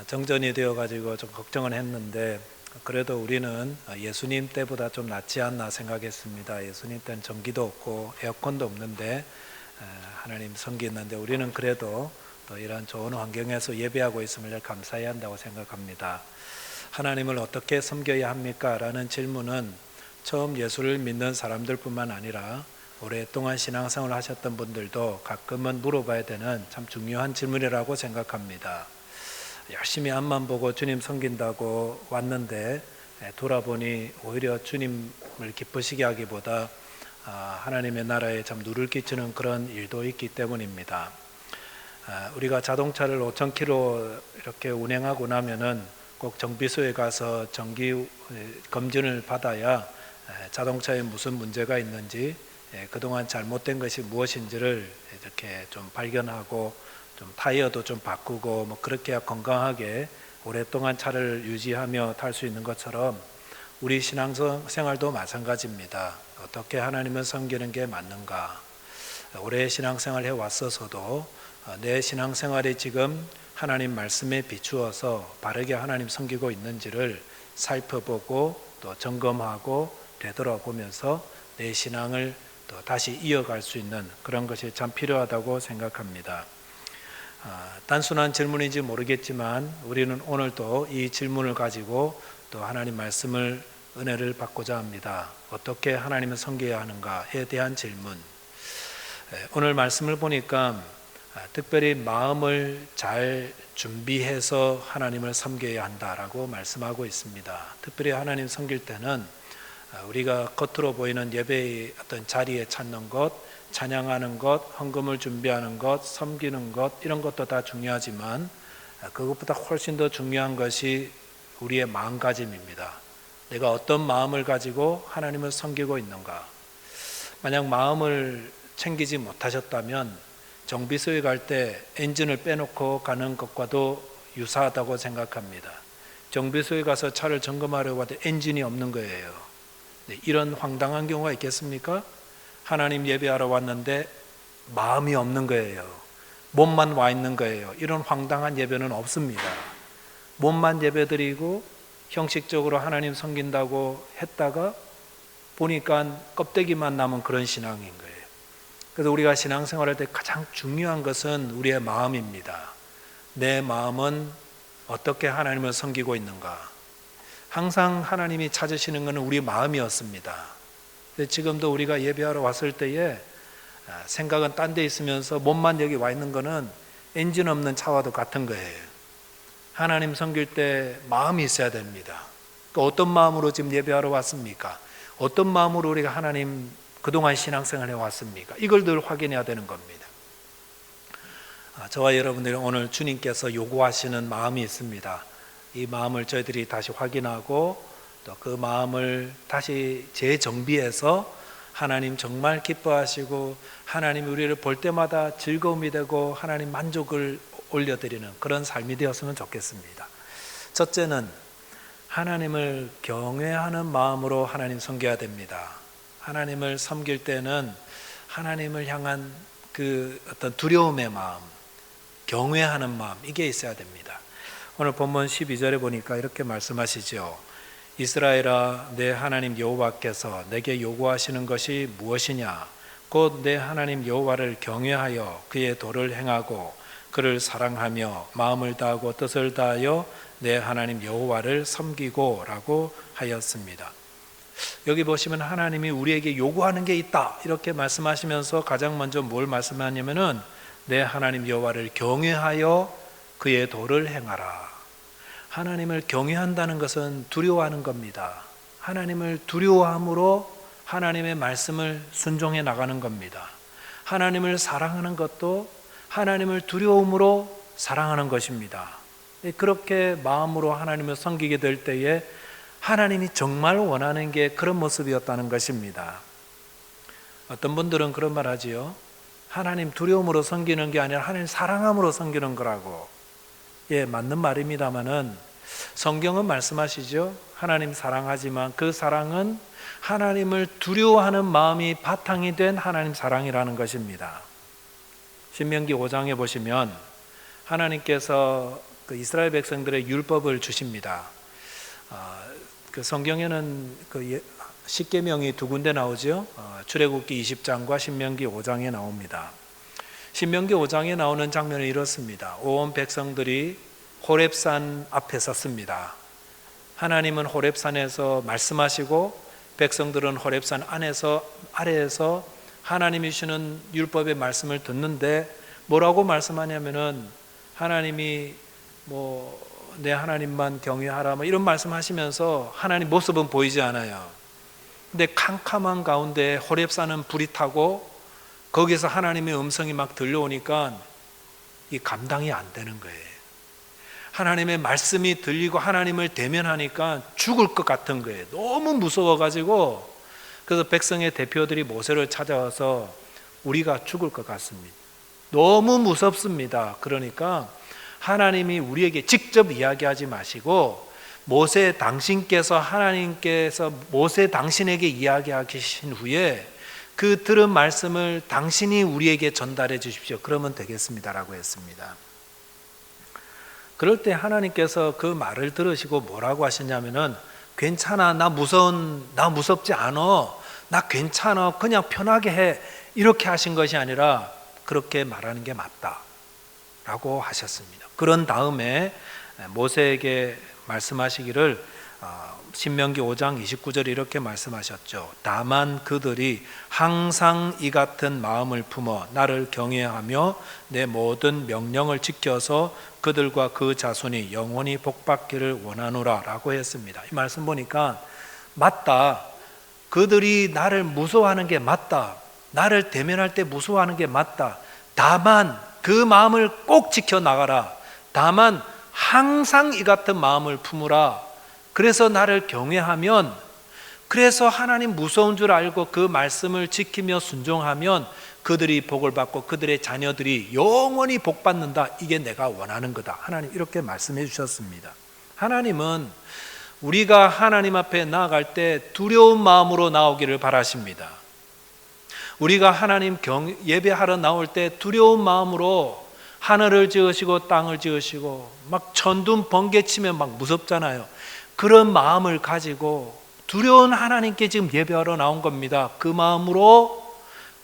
정전이 되어가지고 좀 걱정은 했는데 그래도 우리는 예수님 때보다 좀 낫지 않나 생각했습니다. 예수님 때는 전기도 없고 에어컨도 없는데 하나님 섬기는데 우리는 그래도 또 이런 좋은 환경에서 예배하고 있음을 감사해야 한다고 생각합니다. 하나님을 어떻게 섬겨야 합니까? 라는 질문은 처음 예수를 믿는 사람들뿐만 아니라 오랫동안 신앙생활을 하셨던 분들도 가끔은 물어봐야 되는 참 중요한 질문이라고 생각합니다. 열심히 앞만 보고 주님 섬긴다고 왔는데 돌아보니 오히려 주님을 기쁘시게 하기보다 하나님의 나라에 참 누를 끼치는 그런 일도 있기 때문입니다. 우리가 자동차를 5,000km 이렇게 운행하고 나면은 꼭 정비소에 가서 정기 검진을 받아야 자동차에 무슨 문제가 있는지 그동안 잘못된 것이 무엇인지를 이렇게 좀 발견하고 좀 타이어도 좀 바꾸고 뭐 그렇게 해야 건강하게 오랫동안 차를 유지하며 탈 수 있는 것처럼 우리 신앙생활도 마찬가지입니다. 어떻게 하나님을 섬기는 게 맞는가? 오래 신앙생활 해왔어서도 내 신앙생활이 지금 하나님 말씀에 비추어서 바르게 하나님 섬기고 있는지를 살펴보고 또 점검하고 되돌아보면서 내 신앙을 또 다시 이어갈 수 있는 그런 것이 참 필요하다고 생각합니다. 단순한 질문인지 모르겠지만 우리는 오늘도 이 질문을 가지고 또 하나님 말씀을 은혜를 받고자 합니다. 어떻게 하나님을 섬겨야 하는가에 대한 질문. 오늘 말씀을 보니까 특별히 마음을 잘 준비해서 하나님을 섬겨야 한다라고 말씀하고 있습니다. 특별히 하나님 섬길 때는 우리가 겉으로 보이는 예배의 어떤 자리에 찾는 것, 찬양하는 것, 헌금을 준비하는 것, 섬기는 것 이런 것도 다 중요하지만 그것보다 훨씬 더 중요한 것이 우리의 마음가짐입니다. 내가 어떤 마음을 가지고 하나님을 섬기고 있는가. 만약 마음을 챙기지 못하셨다면 정비소에 갈 때 엔진을 빼놓고 가는 것과도 유사하다고 생각합니다. 정비소에 가서 차를 점검하려고 하는데 엔진이 없는 거예요. 이런 황당한 경우가 있겠습니까? 하나님 예배하러 왔는데 마음이 없는 거예요. 몸만 와 있는 거예요. 이런 황당한 예배는 없습니다. 몸만 예배드리고 형식적으로 하나님 섬긴다고 했다가 보니까 껍데기만 남은 그런 신앙인 거예요. 그래서 우리가 신앙생활할 때 가장 중요한 것은 우리의 마음입니다. 내 마음은 어떻게 하나님을 섬기고 있는가. 항상 하나님이 찾으시는 것은 우리 마음이었습니다. 근데 지금도 우리가 예배하러 왔을 때에 생각은 딴 데 있으면서 몸만 여기 와 있는 것은 엔진 없는 차와도 같은 거예요. 하나님 섬길 때 마음이 있어야 됩니다. 그러니까 어떤 마음으로 지금 예배하러 왔습니까? 어떤 마음으로 우리가 하나님 그동안 신앙생활 해왔습니까? 이걸 늘 확인해야 되는 겁니다. 저와 여러분들이 오늘 주님께서 요구하시는 마음이 있습니다. 이 마음을 저희들이 다시 확인하고 또 그 마음을 다시 재정비해서 하나님 정말 기뻐하시고 하나님 우리를 볼 때마다 즐거움이 되고 하나님 만족을 올려드리는 그런 삶이 되었으면 좋겠습니다. 첫째는 하나님을 경외하는 마음으로 하나님 섬겨야 됩니다. 하나님을 섬길 때는 하나님을 향한 그 어떤 두려움의 마음, 경외하는 마음 이게 있어야 됩니다. 오늘 본문 12절에 보니까 이렇게 말씀하시죠. 이스라엘아 내 하나님 여호와께서 내게 요구하시는 것이 무엇이냐? 곧 내 하나님 여호와를 경외하여 그의 도를 행하고 그를 사랑하며 마음을 다하고 뜻을 다하여 내 하나님 여호와를 섬기고 라고 하였습니다. 여기 보시면 하나님이 우리에게 요구하는 게 있다 이렇게 말씀하시면서 가장 먼저 뭘 말씀하냐면은 내 하나님 여호와를 경외하여 그의 도를 행하라. 하나님을 경외한다는 것은 두려워하는 겁니다. 하나님을 두려워함으로 하나님의 말씀을 순종해 나가는 겁니다. 하나님을 사랑하는 것도 하나님을 두려움으로 사랑하는 것입니다. 그렇게 마음으로 하나님을 섬기게 될 때에 하나님이 정말 원하는 게 그런 모습이었다는 것입니다. 어떤 분들은 그런 말 하지요. 하나님 두려움으로 섬기는 게 아니라 하나님 사랑함으로 섬기는 거라고. 예, 맞는 말입니다만은 성경은 말씀하시죠. 하나님 사랑하지만 그 사랑은 하나님을 두려워하는 마음이 바탕이 된 하나님 사랑이라는 것입니다. 신명기 5장에 보시면 하나님께서 그 이스라엘 백성들의 율법을 주십니다. 그 성경에는 그 십계명이 두 군데 나오죠. 출애굽기 20장과 신명기 5장에 나옵니다. 신명기 5장에 나오는 장면은 이렇습니다. 온 백성들이 호렙산 앞에 섰습니다. 하나님은 호렙산에서 말씀하시고 백성들은 호렙산 아래에서 하나님이 주시는 율법의 말씀을 듣는데 뭐라고 말씀하냐면은 하나님이 내 하나님만 경외하라 이런 말씀하시면서 하나님 모습은 보이지 않아요. 근데 캄캄한 가운데 호렙산은 불이 타고 거기서 하나님의 음성이 막 들려오니까 이 감당이 안 되는 거예요. 하나님의 말씀이 들리고 하나님을 대면하니까 죽을 것 같은 거예요. 너무 무서워가지고 그래서 백성의 대표들이 모세를 찾아와서 우리가 죽을 것 같습니다. 너무 무섭습니다. 그러니까 하나님이 우리에게 직접 이야기하지 마시고 모세 하나님께서 모세 당신에게 이야기하신 후에 그 들은 말씀을 당신이 우리에게 전달해 주십시오. 그러면 되겠습니다라고 했습니다. 그럴 때 하나님께서 그 말을 들으시고 뭐라고 하셨냐면은 괜찮아, 나 무섭지 않아, 나 괜찮아, 그냥 편하게 해, 이렇게 하신 것이 아니라 그렇게 말하는 게 맞다 라고 하셨습니다. 그런 다음에 모세에게 말씀하시기를 신명기 5장 29절에 이렇게 말씀하셨죠. 다만 그들이 항상 이 같은 마음을 품어 나를 경외하며 내 모든 명령을 지켜서 그들과 그 자손이 영원히 복받기를 원하노라 라고 했습니다. 이 말씀 보니까 맞다. 그들이 나를 무서워하는 게 맞다. 나를 대면할 때 무서워하는 게 맞다. 다만 그 마음을 꼭 지켜나가라. 다만 항상 이 같은 마음을 품으라. 그래서 나를 경외하면, 그래서 하나님 무서운 줄 알고 그 말씀을 지키며 순종하면 그들이 복을 받고 그들의 자녀들이 영원히 복 받는다. 이게 내가 원하는 거다. 하나님 이렇게 말씀해 주셨습니다. 하나님은 우리가 하나님 앞에 나아갈 때 두려운 마음으로 나오기를 바라십니다. 우리가 하나님 예배하러 나올 때 두려운 마음으로 하늘을 지으시고 땅을 지으시고 막 천둥 번개 치면 막 무섭잖아요. 그런 마음을 가지고 두려운 하나님께 지금 예배하러 나온 겁니다. 그 마음으로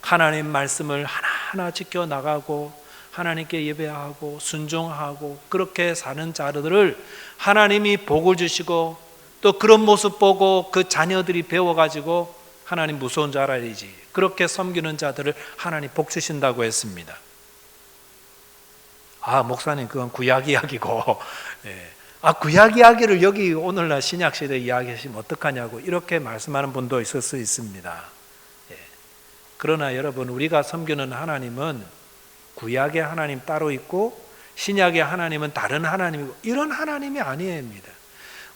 하나님 말씀을 하나하나 지켜나가고 하나님께 예배하고 순종하고 그렇게 사는 자들을 하나님이 복을 주시고 또 그런 모습 보고 그 자녀들이 배워가지고 하나님 무서운 줄 알아야지, 그렇게 섬기는 자들을 하나님 복 주신다고 했습니다. 목사님 그건 구약 이야기고 구약 이야기를 여기 오늘날 신약 시대에 이야기하시면 어떡하냐고 이렇게 말씀하는 분도 있을 수 있습니다. 그러나 여러분, 우리가 섬기는 하나님은 구약의 하나님 따로 있고 신약의 하나님은 다른 하나님이고 이런 하나님이 아니에요.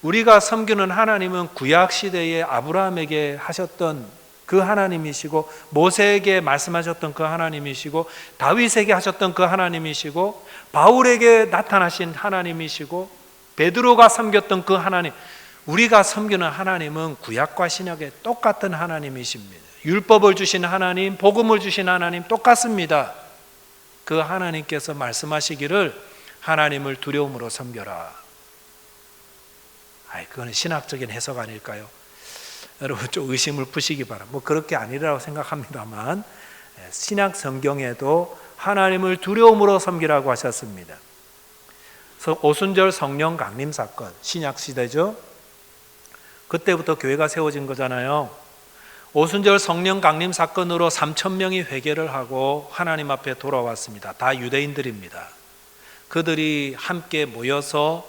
우리가 섬기는 하나님은 구약 시대에 아브라함에게 하셨던 그 하나님이시고 모세에게 말씀하셨던 그 하나님이시고 다윗에게 하셨던 그 하나님이시고 바울에게 나타나신 하나님이시고 베드로가 섬겼던 그 하나님, 우리가 섬기는 하나님은 구약과 신약의 똑같은 하나님이십니다. 율법을 주신 하나님, 복음을 주신 하나님 똑같습니다. 그 하나님께서 말씀하시기를 하나님을 두려움으로 섬겨라. 그건 신학적인 해석 아닐까요? 여러분 좀 의심을 푸시기 바랍니다. 그렇게 아니라고 생각합니다만 신약 성경에도 하나님을 두려움으로 섬기라고 하셨습니다. 오순절 성령 강림 사건, 신약 시대죠. 그때부터 교회가 세워진 거잖아요. 오순절 성령 강림 사건으로 3,000명이 회개를 하고 하나님 앞에 돌아왔습니다. 다 유대인들입니다. 그들이 함께 모여서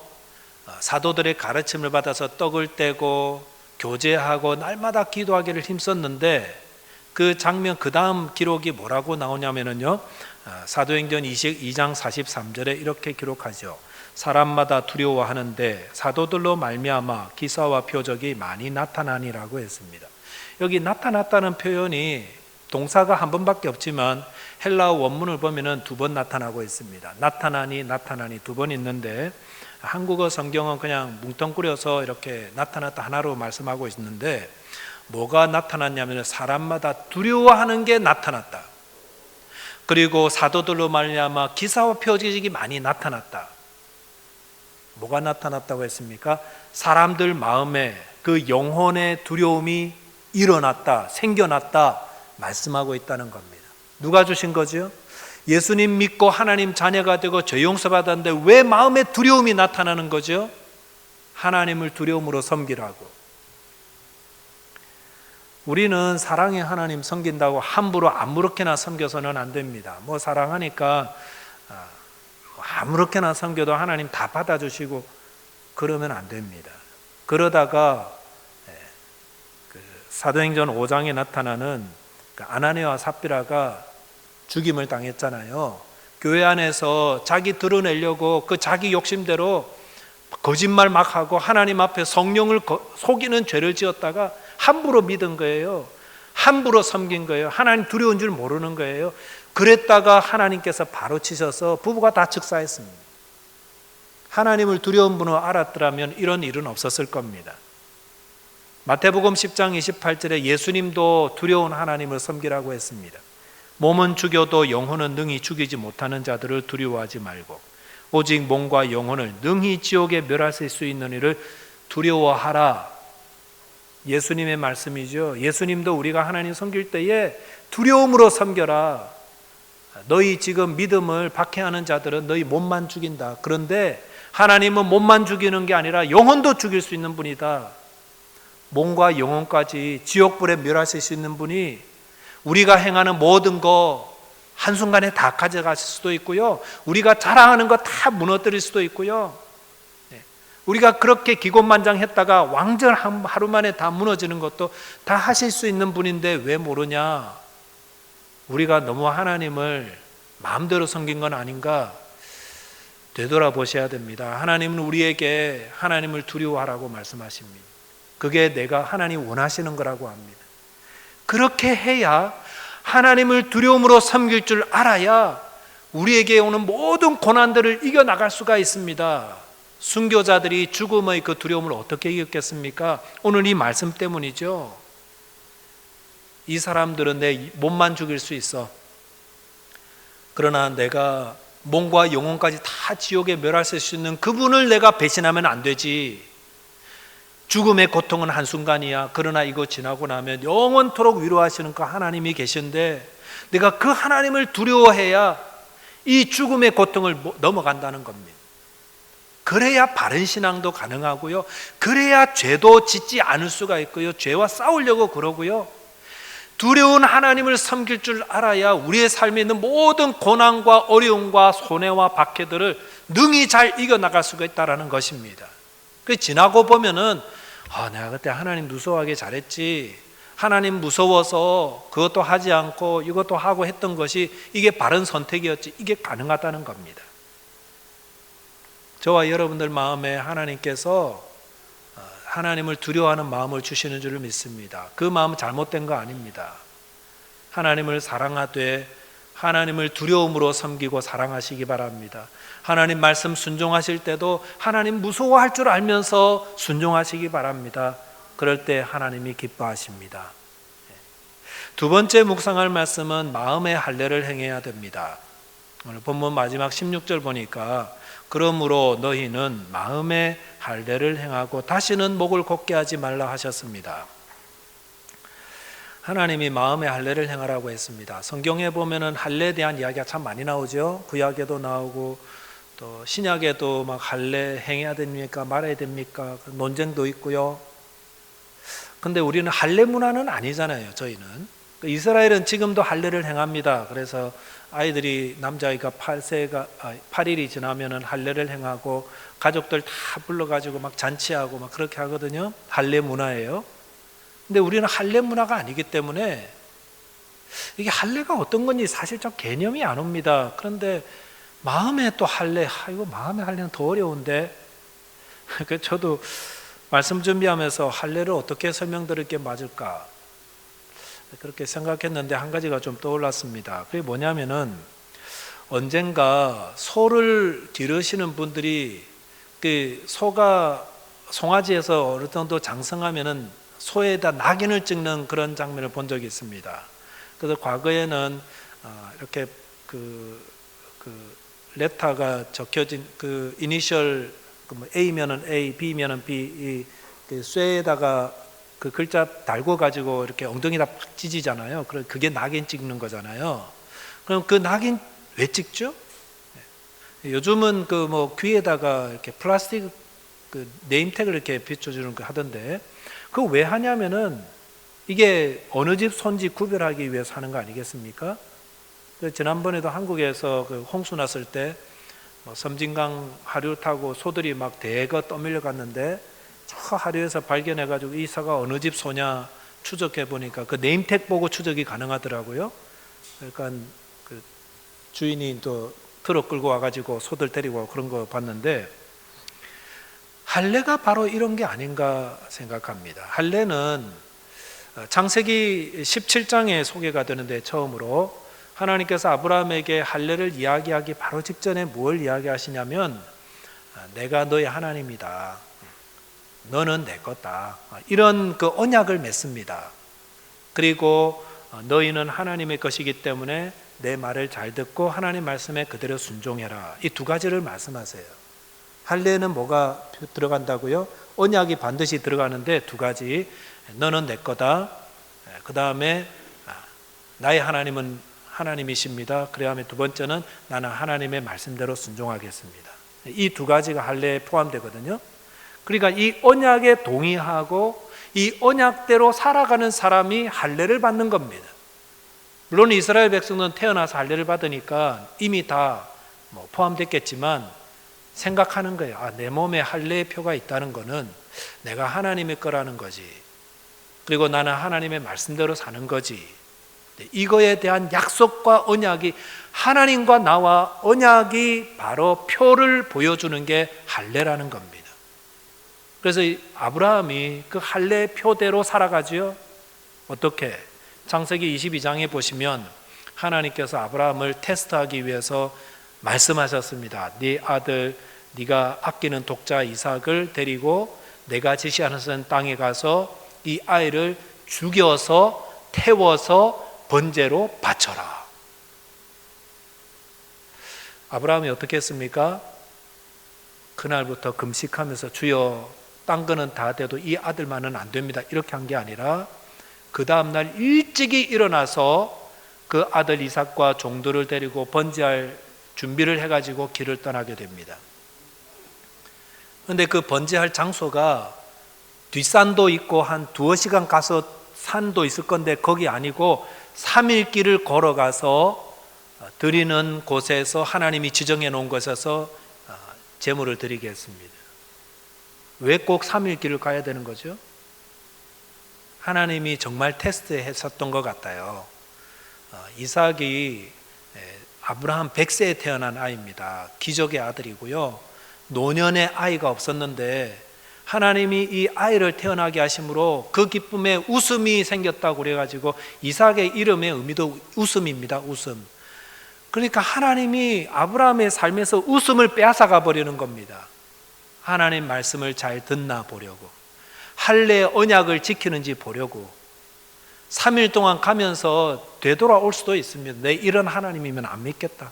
사도들의 가르침을 받아서 떡을 떼고 교제하고 날마다 기도하기를 힘썼는데 그 장면, 그 다음 기록이 뭐라고 나오냐면요, 사도행전 22장 43절에 이렇게 기록하죠. 사람마다 두려워하는데 사도들로 말미암아 기사와 표적이 많이 나타나니라고 했습니다. 여기 나타났다는 표현이 동사가 한 번밖에 없지만 헬라어 원문을 보면은 두 번 나타나고 있습니다. 나타나니 두 번 있는데 한국어 성경은 그냥 뭉텅그려서 이렇게 나타났다 하나로 말씀하고 있는데 뭐가 나타났냐면 사람마다 두려워하는 게 나타났다. 그리고 사도들로 말미암아 기사와 표적이 많이 나타났다. 뭐가 나타났다고 했습니까? 사람들 마음에 그 영혼의 두려움이 일어났다, 생겨났다 말씀하고 있다는 겁니다. 누가 주신 거죠? 예수님 믿고 하나님 자녀가 되고 죄 용서받았는데 왜 마음에 두려움이 나타나는 거죠? 하나님을 두려움으로 섬기라고. 우리는 사랑의 하나님 섬긴다고 함부로 아무렇게나 섬겨서는 안 됩니다. 뭐 사랑하니까 아무렇게나 섬겨도 하나님 다 받아주시고 그러면 안 됩니다. 그러다가 사도행전 5장에 나타나는 아나니아와 삽비라가 죽임을 당했잖아요. 교회 안에서 자기 드러내려고 그 자기 욕심대로 거짓말 막 하고 하나님 앞에 성령을 속이는 죄를 지었다가 함부로 믿은 거예요. 함부로 섬긴 거예요. 하나님 두려운 줄 모르는 거예요. 그랬다가 하나님께서 바로 치셔서 부부가 다 즉사했습니다. 하나님을 두려운 분을 알았더라면 이런 일은 없었을 겁니다. 마태복음 10장 28절에 예수님도 두려운 하나님을 섬기라고 했습니다. 몸은 죽여도 영혼은 능히 죽이지 못하는 자들을 두려워하지 말고 오직 몸과 영혼을 능히 지옥에 멸하실 수 있는 이를 두려워하라. 예수님의 말씀이죠. 예수님도 우리가 하나님 섬길 때에 두려움으로 섬겨라. 너희 지금 믿음을 박해하는 자들은 너희 몸만 죽인다. 그런데 하나님은 몸만 죽이는 게 아니라 영혼도 죽일 수 있는 분이다. 몸과 영혼까지 지옥불에 멸하실 수 있는 분이 우리가 행하는 모든 거 한순간에 다 가져가실 수도 있고요. 우리가 자랑하는 거 다 무너뜨릴 수도 있고요. 우리가 그렇게 기곤만장했다가 왕절 하루 만에 다 무너지는 것도 다 하실 수 있는 분인데 왜 모르냐? 우리가 너무 하나님을 마음대로 섬긴 건 아닌가 되돌아보셔야 됩니다. 하나님은 우리에게 하나님을 두려워하라고 말씀하십니다. 그게 내가 하나님 원하시는 거라고 합니다. 그렇게 해야 하나님을 두려움으로 섬길 줄 알아야 우리에게 오는 모든 고난들을 이겨나갈 수가 있습니다. 순교자들이 죽음의 그 두려움을 어떻게 이겼겠습니까? 오늘 이 말씀 때문이죠. 이 사람들은 내 몸만 죽일 수 있어. 그러나 내가 몸과 영혼까지 다 지옥에 멸하실 수 있는 그분을 내가 배신하면 안 되지. 죽음의 고통은 한순간이야. 그러나 이거 지나고 나면 영원토록 위로하시는 그 하나님이 계신데 내가 그 하나님을 두려워해야 이 죽음의 고통을 넘어간다는 겁니다. 그래야 바른 신앙도 가능하고요. 그래야 죄도 짓지 않을 수가 있고요. 죄와 싸우려고 그러고요. 두려운 하나님을 섬길 줄 알아야 우리의 삶에 있는 모든 고난과 어려움과 손해와 박해들을 능히 잘 이겨나갈 수가 있다는 것입니다. 그 지나고 보면은 내가 그때 하나님 무서워하게 잘했지. 하나님 무서워서 그것도 하지 않고 이것도 하고 했던 것이 이게 바른 선택이었지. 이게 가능하다는 겁니다. 저와 여러분들 마음에 하나님께서 하나님을 두려워하는 마음을 주시는 줄 믿습니다. 그 마음은 잘못된 거 아닙니다. 하나님을 사랑하되 하나님을 두려움으로 섬기고 사랑하시기 바랍니다. 하나님 말씀 순종하실 때도 하나님 무서워할 줄 알면서 순종하시기 바랍니다. 그럴 때 하나님이 기뻐하십니다. 두 번째 묵상할 말씀은 마음의 할례를 행해야 됩니다. 오늘 본문 마지막 16절 보니까 그러므로 너희는 마음의 할례를 행하고 다시는 목을 곧게 하지 말라 하셨습니다. 하나님이 마음의 할례를 행하라고 했습니다. 성경에 보면은 할례에 대한 이야기가 참 많이 나오죠. 구약에도 나오고 또 신약에도 막 할례 행해야 됩니까 말아야 됩니까 논쟁도 있고요. 근데 우리는 할례 문화는 아니잖아요. 저희는 이스라엘은 지금도 할례를 행합니다. 그래서 아이들이 남자아이가 8일이 지나면은 할례를 행하고 가족들 다 불러가지고 막 잔치하고 막 그렇게 하거든요. 할례 문화예요. 근데 우리는 할례 문화가 아니기 때문에 이게 할례가 어떤 건지 사실 좀 개념이 안 옵니다. 그런데 마음에 또 할례, 이거 마음의 할례는 더 어려운데. 저도 말씀 준비하면서 할례를 어떻게 설명드릴 게 맞을까 그렇게 생각했는데 한 가지가 좀 떠올랐습니다. 그게 뭐냐면은 언젠가 소를 기르시는 분들이 그 소가 송아지에서 어느 정도 장성하면은 소에다 낙인을 찍는 그런 장면을 본 적이 있습니다. 그래서 과거에는 이렇게 그 레타가 적혀진 그 이니셜 뭐 A면은 A, B면은 B, 그 쇠에다가 그 글자 달고 가지고 이렇게 엉덩이다 팍 찢이잖아요. 그게 낙인 찍는 거잖아요. 그럼 그 낙인 왜 찍죠? 요즘은 그 뭐 귀에다가 이렇게 플라스틱 그 네임택을 이렇게 비춰주는 거 하던데, 그거 왜 하냐면은 이게 어느 집 손집 구별하기 위해서 하는 거 아니겠습니까? 지난번에도 한국에서 그 홍수 났을 때 뭐 섬진강 하류 타고 소들이 막 대거 떠밀려 갔는데, 저 하류에서 발견해 가지고 이 사가 어느 집 소냐 추적해 보니까 그 네임택 보고 추적이 가능하더라고요. 그러니까 그 주인이 또 트럭 끌고 와가지고 소들 데리고 와고 그런 거 봤는데, 할례가 바로 이런 게 아닌가 생각합니다. 할례는 창세기 17장에 소개가 되는데, 처음으로 하나님께서 아브라함에게 할례를 이야기하기 바로 직전에 뭘 이야기하시냐면, 내가 너의 하나님이다, 너는 내 거다, 이런 그 언약을 맺습니다. 그리고 너희는 하나님의 것이기 때문에 내 말을 잘 듣고 하나님 말씀에 그대로 순종해라, 이 두 가지를 말씀하세요. 할례는 뭐가 들어간다고요? 언약이 반드시 들어가는데 두 가지, 너는 내 거다, 그 다음에 나의 하나님은 하나님이십니다. 그 다음에 두 번째는 나는 하나님의 말씀대로 순종하겠습니다. 이 두 가지가 할례에 포함되거든요. 그러니까 이 언약에 동의하고 이 언약대로 살아가는 사람이 할례를 받는 겁니다. 물론 이스라엘 백성은 태어나서 할례를 받으니까 이미 다 뭐 포함됐겠지만, 생각하는 거예요. 내 몸에 할례의 표가 있다는 거는 내가 하나님의 거라는 거지, 그리고 나는 하나님의 말씀대로 사는 거지. 이거에 대한 약속과 언약이, 하나님과 나와 언약이 바로 표를 보여주는 게 할례라는 겁니다. 그래서 아브라함이 그 할례 표대로 살아가지요. 어떻게? 창세기 22장에 보시면 하나님께서 아브라함을 테스트하기 위해서 말씀하셨습니다. 네 아들, 네가 아끼는 독자 이삭을 데리고 내가 지시하는 땅에 가서 이 아이를 죽여서 태워서 번제로 바쳐라. 아브라함이 어떻게 했습니까? 그날부터 금식하면서 주여, 딴 거는 다 돼도 이 아들만은 안 됩니다, 이렇게 한 게 아니라 그 다음날 일찍이 일어나서 그 아들 이삭과 종들을 데리고 번제할 준비를 해가지고 길을 떠나게 됩니다. 그런데 그 번제할 장소가 뒷산도 있고 한 두어 시간 가서 산도 있을 건데, 거기 아니고 3일 길을 걸어가서 드리는 곳에서, 하나님이 지정해 놓은 곳에서 제물을 드리게 했습니다. 왜 꼭 3일 길을 가야 되는 거죠? 하나님이 정말 테스트했었던 것 같아요. 이삭이 아브라함 100세에 태어난 아이입니다. 기적의 아들이고요. 노년에 아이가 없었는데 하나님이 이 아이를 태어나게 하심으로 그 기쁨에 웃음이 생겼다고 그래가지고 이삭의 이름의 의미도 웃음입니다. 웃음. 그러니까 하나님이 아브라함의 삶에서 웃음을 빼앗아가 버리는 겁니다. 하나님 말씀을 잘 듣나 보려고, 할례의 언약을 지키는지 보려고. 3일 동안 가면서 되돌아올 수도 있습니다. 내 이런 하나님이면 안 믿겠다,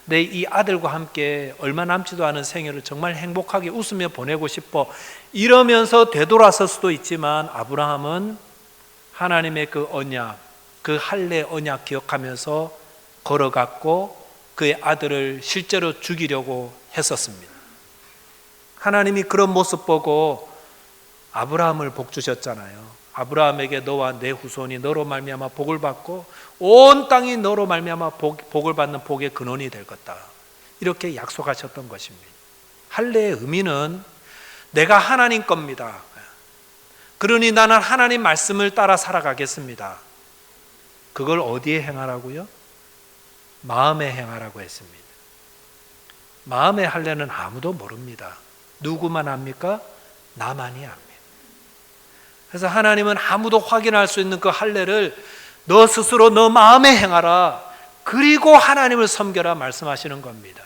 내 이 아들과 함께 얼마 남지도 않은 생애를 정말 행복하게 웃으며 보내고 싶어, 이러면서 되돌아설 수도 있지만, 아브라함은 하나님의 그 언약, 그 할례 언약 기억하면서 걸어갔고 그의 아들을 실제로 죽이려고 했었습니다. 하나님이 그런 모습 보고 아브라함을 복 주셨잖아요. 아브라함에게 너와 내 후손이 너로 말미암아 복을 받고 온 땅이 너로 말미암아 복을 받는 복의 근원이 될 것이다, 이렇게 약속하셨던 것입니다. 할례의 의미는 내가 하나님 겁니다, 그러니 나는 하나님 말씀을 따라 살아가겠습니다. 그걸 어디에 행하라고요? 마음에 행하라고 했습니다. 마음의 할례는 아무도 모릅니다. 누구만 압니까? 나만이 압니다. 그래서 하나님은 아무도 확인할 수 있는 그 할례를 너 스스로 너 마음에 행하라, 그리고 하나님을 섬겨라 말씀하시는 겁니다.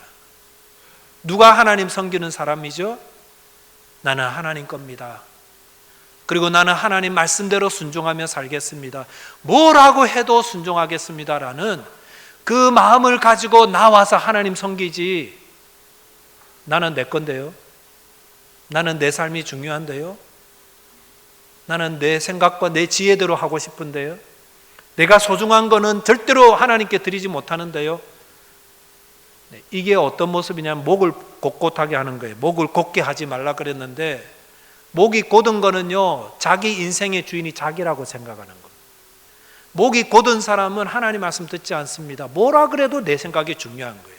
누가 하나님 섬기는 사람이죠? 나는 하나님 겁니다. 그리고 나는 하나님 말씀대로 순종하며 살겠습니다. 뭐라고 해도 순종하겠습니다라는 그 마음을 가지고 나와서 하나님 섬기지, 나는 내 건데요, 나는 내 삶이 중요한데요. 나는 내 생각과 내 지혜대로 하고 싶은데요. 내가 소중한 거는 절대로 하나님께 드리지 못하는데요. 이게 어떤 모습이냐면 목을 곧곧하게 하는 거예요. 목을 곧게 하지 말라 그랬는데 목이 곧은 거는요, 자기 인생의 주인이 자기라고 생각하는 겁니다. 목이 곧은 사람은 하나님 말씀 듣지 않습니다. 뭐라 그래도 내 생각이 중요한 거예요.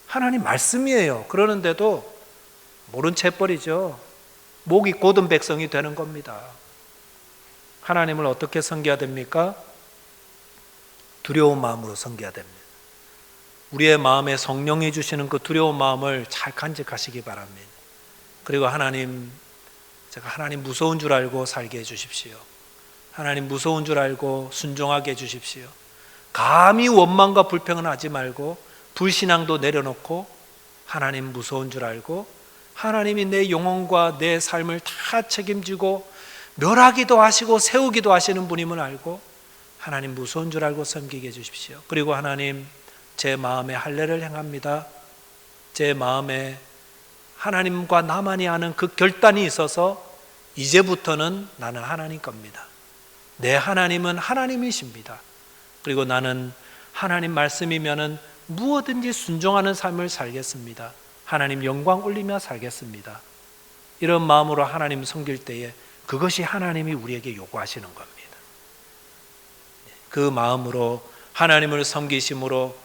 하나님 말씀이에요. 그러는데도 모른 채 버리죠. 목이 곧은 백성이 되는 겁니다. 하나님을 어떻게 섬겨야 됩니까? 두려운 마음으로 섬겨야 됩니다. 우리의 마음에 성령이 주시는 그 두려운 마음을 잘 간직하시기 바랍니다. 그리고 하나님, 제가 하나님 무서운 줄 알고 살게 해주십시오. 하나님 무서운 줄 알고 순종하게 해주십시오. 감히 원망과 불평은 하지 말고 불신앙도 내려놓고 하나님 무서운 줄 알고 하나님이 내 영혼과 내 삶을 다 책임지고 멸하기도 하시고 세우기도 하시는 분임을 알고 하나님 무서운 줄 알고 섬기게 해주십시오. 그리고 하나님, 제 마음에 할례를 행합니다. 제 마음에 하나님과 나만이 아는 그 결단이 있어서 이제부터는 나는 하나님 겁니다. 내 하나님은 하나님이십니다. 그리고 나는 하나님 말씀이면은 무엇든지 순종하는 삶을 살겠습니다. 하나님 영광 올리며 살겠습니다. 이런 마음으로 하나님 섬길 때에 그것이 하나님이 우리에게 요구하시는 겁니다. 그 마음으로 하나님을 섬기심으로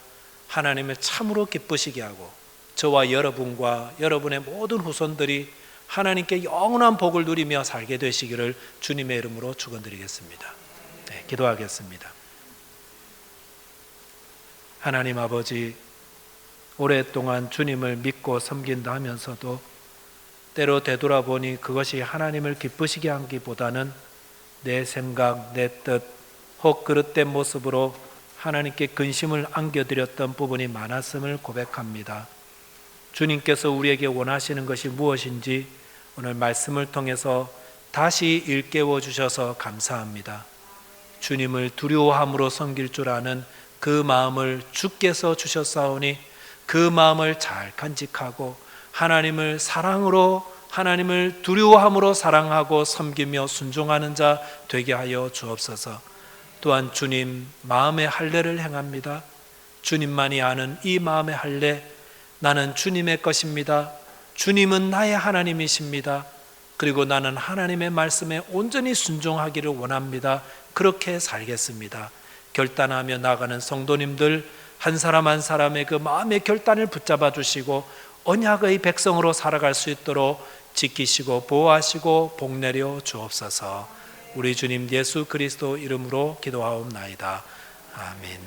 하나님을 참으로 기쁘시게 하고 저와 여러분과 여러분의 모든 후손들이 하나님께 영원한 복을 누리며 살게 되시기를 주님의 이름으로 축원드리겠습니다. 네, 기도하겠습니다. 하나님 아버지, 오랫동안 주님을 믿고 섬긴다 하면서도 때로 되돌아보니 그것이 하나님을 기쁘시게 하기보다는 내 생각, 내 뜻, 혹 그릇된 모습으로 하나님께 근심을 안겨드렸던 부분이 많았음을 고백합니다. 주님께서 우리에게 원하시는 것이 무엇인지 오늘 말씀을 통해서 다시 일깨워 주셔서 감사합니다. 주님을 두려워함으로 섬길 줄 아는 그 마음을 주께서 주셨사오니 그 마음을 잘 간직하고 하나님을 사랑으로, 하나님을 두려워함으로 사랑하고 섬기며 순종하는 자 되게 하여 주옵소서. 또한 주님 마음의 할례를 행합니다. 주님만이 아는 이 마음의 할례, 나는 주님의 것입니다. 주님은 나의 하나님이십니다. 그리고 나는 하나님의 말씀에 온전히 순종하기를 원합니다. 그렇게 살겠습니다. 결단하며 나가는 성도님들 한 사람 한 사람의 그 마음의 결단을 붙잡아 주시고 언약의 백성으로 살아갈 수 있도록 지키시고 보호하시고 복내려 주옵소서. 우리 주님 예수 그리스도 이름으로 기도하옵나이다. 아멘.